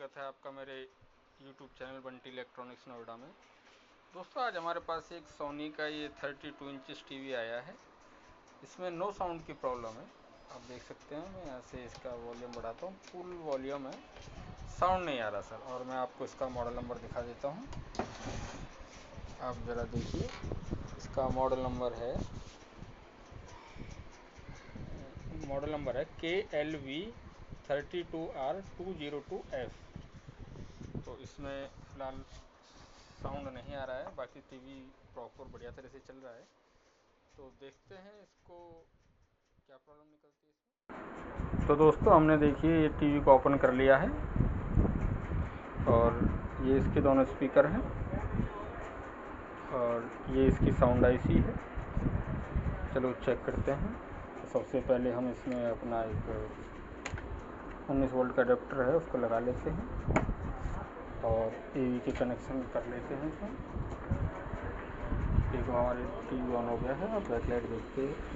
स्वागत है आपका मेरे YouTube channel Bunty electronics Noida में। दोस्तों आज हमारे पास एक सोनी का ये 32 इंचेस टीवी आया है। इसमें नो साउंड की प्रॉब्लम है। आप देख सकते हैं, मैं यहाँ से इसका वॉल्यूम बढ़ाता हूँ, फुल वॉल्यूम है, साउंड नहीं आ रहा सर। और मैं आपको इसका मॉडल नंबर दिखा देता हूँ, आप ज़रा देखिए। इसका मॉडल नंबर है KLV32R202F। तो इसमें फ़िलहाल साउंड नहीं आ रहा है, बाकी टीवी प्रॉपर बढ़िया तरह से चल रहा है। तो देखते हैं इसको क्या प्रॉब्लम निकलती है इसमें। तो दोस्तों हमने देखिए ये टीवी को ओपन कर लिया है और ये इसके दोनों स्पीकर हैं और ये इसकी साउंड आईसी है। चलो चेक करते हैं। तो सबसे पहले हम इसमें अपना एक 19 वोल्ट का अडेप्टर है उसको लगा लेते हैं और एवी के कनेक्शन कर लेते हैं इसमें। देखो हमारी टीवी ऑन हो गया है, आप बैकलाइट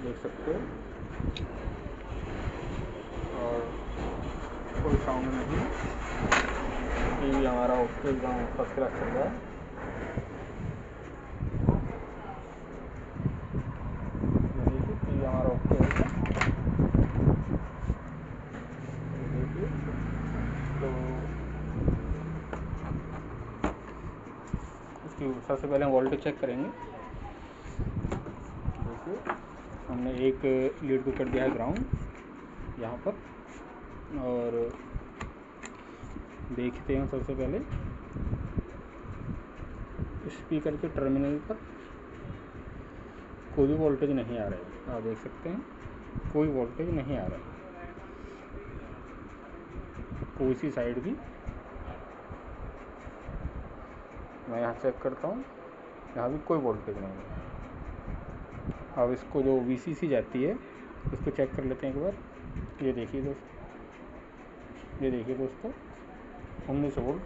देख सकते हो और कोई साउंड नहीं। टीवी हमारा ओके एकदम फर्स्ट क्लास चल रहा है। देखिए टीवी हमारा ओके है। देखिए तो इसकी सबसे पहले हम वोल्टेज चेक करेंगे। देखिए हमने एक लीड को कर दिया है ग्राउंड यहाँ पर और देखते हैं सबसे पहले स्पीकर के टर्मिनल पर कोई भी वोल्टेज नहीं आ रहा है। आप देख सकते हैं कोई वोल्टेज नहीं आ रहा है कोई सी साइड भी। मैं यहाँ चेक करता हूँ, यहाँ भी कोई वोल्टेज नहीं है। अब इसको जो VCC जाती है उसको चेक कर लेते हैं एक बार। ये देखिए दोस्तों 19 वोल्ट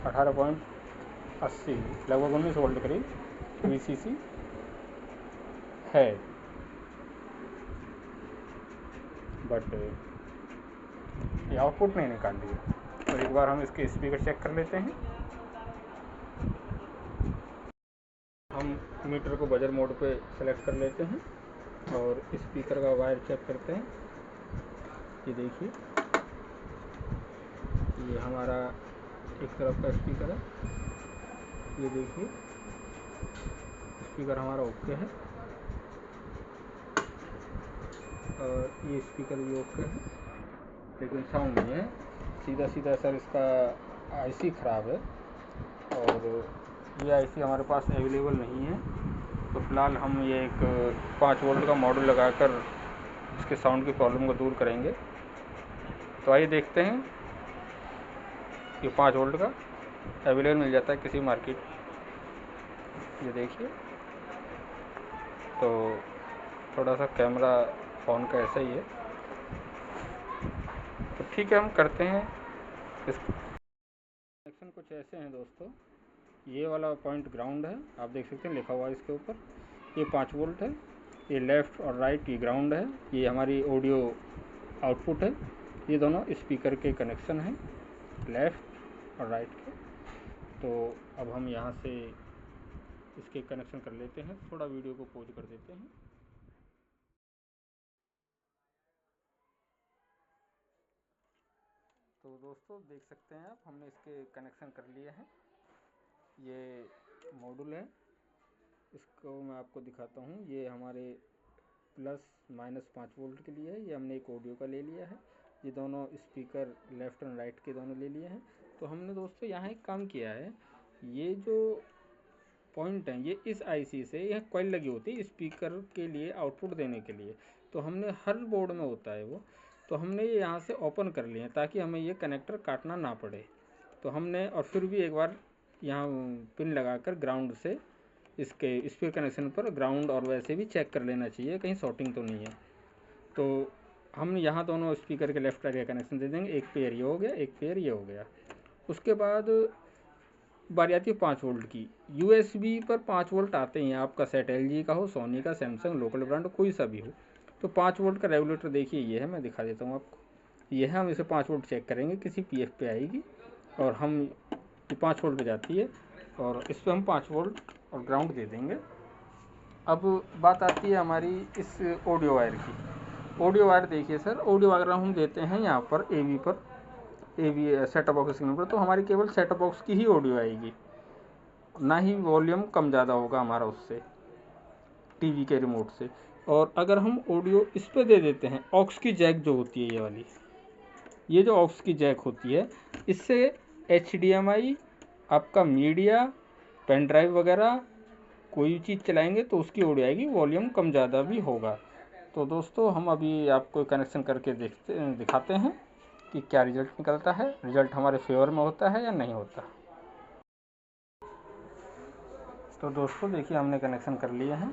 18.80 लगभग 19 वोल्ट करीब VCC है, बट ये आउटपुट नहीं निकाल रही है। तो एक बार हम इसके स्पीकर चेक कर लेते हैं। हम मीटर को बजर मोड पे सेलेक्ट कर लेते हैं और स्पीकर का वायर चेक करते हैं। ये देखिए ये हमारा एक तरफ का स्पीकर है। ये देखिए स्पीकर हमारा ओके है और ये स्पीकर भी ओके है, लेकिन साउंड नहीं है। सीधा सर इसका आईसी ख़राब है और ये आईसी हमारे पास अवेलेबल नहीं है। तो फिलहाल हम ये एक 5 वोल्ट का मॉड्यूल लगाकर इसके साउंड की प्रॉब्लम को दूर करेंगे। तो आइए देखते हैं। ये 5 वोल्ट का अवेलेबल मिल जाता है किसी मार्केट। ये देखिए तो थोड़ा सा कैमरा फ़ोन का ऐसा ही है, तो ठीक है हम करते हैं। इस कनेक्शन कुछ ऐसे हैं दोस्तों। ये वाला पॉइंट ग्राउंड है, आप देख सकते हैं लिखा हुआ है इसके ऊपर। ये 5 वोल्ट है। ये लेफ़्ट और राइट ये ग्राउंड है। ये हमारी ऑडियो आउटपुट है। ये दोनों स्पीकर के कनेक्शन हैं, लेफ़्ट और राइट के। तो अब हम यहाँ से इसके कनेक्शन कर लेते हैं। थोड़ा वीडियो को पॉज कर देते हैं। तो दोस्तों देख सकते हैं आप, हमने इसके कनेक्शन कर लिए हैं। ये मॉड्यूल है, इसको मैं आपको दिखाता हूँ। ये हमारे प्लस माइनस 5 वोल्ट के लिए है। ये हमने एक ऑडियो का ले लिया है। ये दोनों स्पीकर लेफ़्ट एंड राइट के दोनों ले लिए हैं। तो हमने दोस्तों यहाँ एक काम किया है, ये जो पॉइंट हैं ये इस आईसी से यह कॉइल लगी होती है स्पीकर के लिए आउटपुट देने के लिए। तो हमने हर बोर्ड में होता है वो, तो हमने ये यहाँ से ओपन कर लिए हैं ताकि हमें ये कनेक्टर काटना ना पड़े। तो हमने और फिर भी एक बार यहाँ पिन लगाकर ग्राउंड से इसके स्पीकर कनेक्शन पर ग्राउंड और वैसे भी चेक कर लेना चाहिए कहीं शॉर्टिंग तो नहीं है। तो हम यहाँ दोनों स्पीकर के लेफ्ट राइट का कनेक्शन दे देंगे। एक पेयर ये हो गया, एक पेयर ये हो गया। उसके बाद बारी आती है 5 वोल्ट की। USB पर 5 वोल्ट आते हैं, आपका सेट LG का हो, सोनी का, सैमसंग, लोकल ब्रांड कोई सा भी हो। तो 5 वोल्ट का रेगुलेटर देखिए ये है, मैं दिखा देता हूँ आपको। ये है, हम इसे 5 वोल्ट चेक करेंगे, किसी पीएफ पे आएगी और हम ये 5 वोल्ट पे जाती है और इस पर हम 5 वोल्ट और ग्राउंड दे देंगे। अब बात आती है हमारी इस ऑडियो वायर की। ऑडियो वायर देखिए सर, ऑडियो वायर हम देते हैं यहाँ पर एवी पर, एवी सेटअप बॉक्स सिग्नल पर, तो हमारी केवल सेटअप बॉक्स की ही ऑडियो आएगी, ना ही वॉल्यूम कम ज़्यादा होगा हमारा उससे टीवी के रिमोट से। और अगर हम ऑडियो इस पे दे देते हैं, ऑक्स की जैक जो होती है ये वाली, ये जो ऑक्स की जैक होती है, इससे HDMI आपका मीडिया पेन ड्राइव वगैरह कोई भी चीज़ चलाएंगे तो उसकी ऑडियो आएगी, वॉल्यूम कम ज़्यादा भी होगा। तो दोस्तों हम अभी आपको कनेक्शन करके दिखाते हैं कि क्या रिज़ल्ट निकलता है, रिज़ल्ट हमारे फेवर में होता है या नहीं होता। तो दोस्तों देखिए हमने कनेक्शन कर लिया है,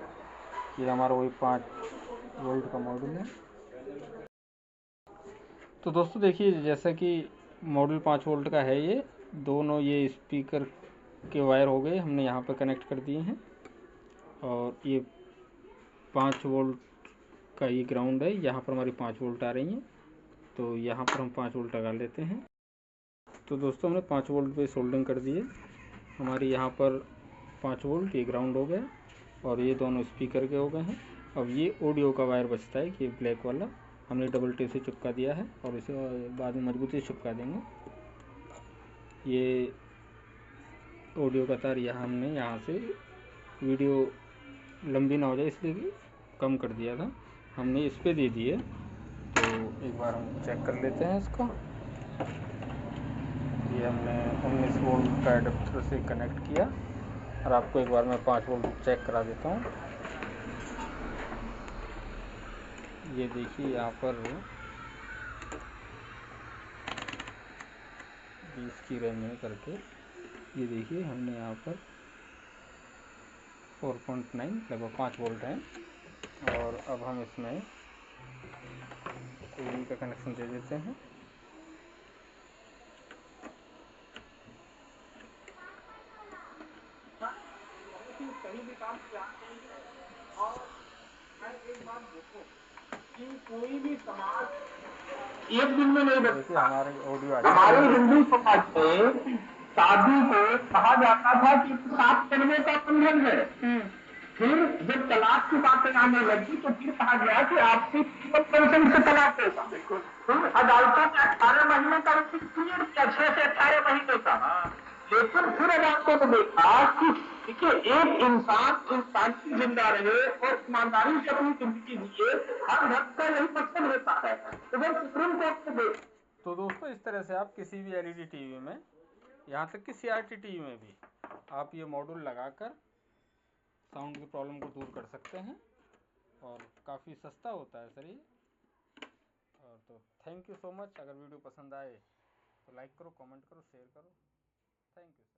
ये हमारा वही 5 वोल्ट का मॉड्यूल है। तो दोस्तों देखिए जैसा कि मॉड्यूल 5 वोल्ट का है, ये दोनों ये स्पीकर के वायर हो गए, हमने यहाँ पर कनेक्ट कर दिए हैं और ये 5 वोल्ट का ये ग्राउंड है, यहाँ पर हमारी 5 वोल्ट आ रही हैं, तो यहाँ पर हम 5 वोल्ट लगा लेते हैं। तो दोस्तों हमने 5 वोल्ट पे सोल्डिंग कर दी है, हमारी यहाँ पर 5 वोल्ट ये ग्राउंड हो गया और ये दोनों स्पीकर के हो गए हैं। अब ये ऑडियो का वायर बचता है कि ब्लैक वाला हमने डबल टेप से चिपका दिया है और इसे बाद में मजबूती से चिपका देंगे। ये ऑडियो का तार यहाँ हमने यहाँ से वीडियो लंबी ना हो जाए इसलिए कम कर दिया था, हमने इस पे दे दिए। तो एक बार हम चेक कर लेते हैं इसको। ये हमने 19 वोल्ट का एडाप्टर से कनेक्ट किया और आपको एक बार मैं 5 वोल्ट चेक करा देता हूँ। ये देखिए यहाँ पर 20 की रैम में करके, ये देखिए हमने यहाँ पर 4.9 लगभग 5 वोल्ट हैं। और अब हम इसमें एवी का कनेक्शन दे देते हैं। कहीं भी काम और एक बात देखो कि कोई भी समाज एक दिन में नहीं बचता। हमारे ऑडियो हमारे हिंदू समाज में शादी को कहा जाता था कि 7 जन्मों का बंधन है। फिर जब तलाक की बातें आने लगी तो फिर कहा गया कि आपसी कंसेंट से तलाक होगा। फिर अदालतों में 18 महीने का पीरियड किया, 6 से 18 महीने का। लेकिन फिर अदालतों ने देखा कि देखिए एक इंसान की जिंदा रहे और ईमानदारी से अपनी जिंदगी जिए, हर भक्त का यही मकसद होता है। तो वह सुप्रीम कोर्ट ने देख। तो दोस्तों इस तरह से आप किसी भी LED टीवी में, यहाँ तक कि CRT टीवी में भी आप ये मॉड्यूल लगाकर साउंड की प्रॉब्लम को दूर कर सकते हैं और काफ़ी सस्ता होता है सर ये। और तो थैंक यू सो मच। अगर वीडियो पसंद आए तो लाइक करो, कमेंट करो, शेयर करो। Thank you.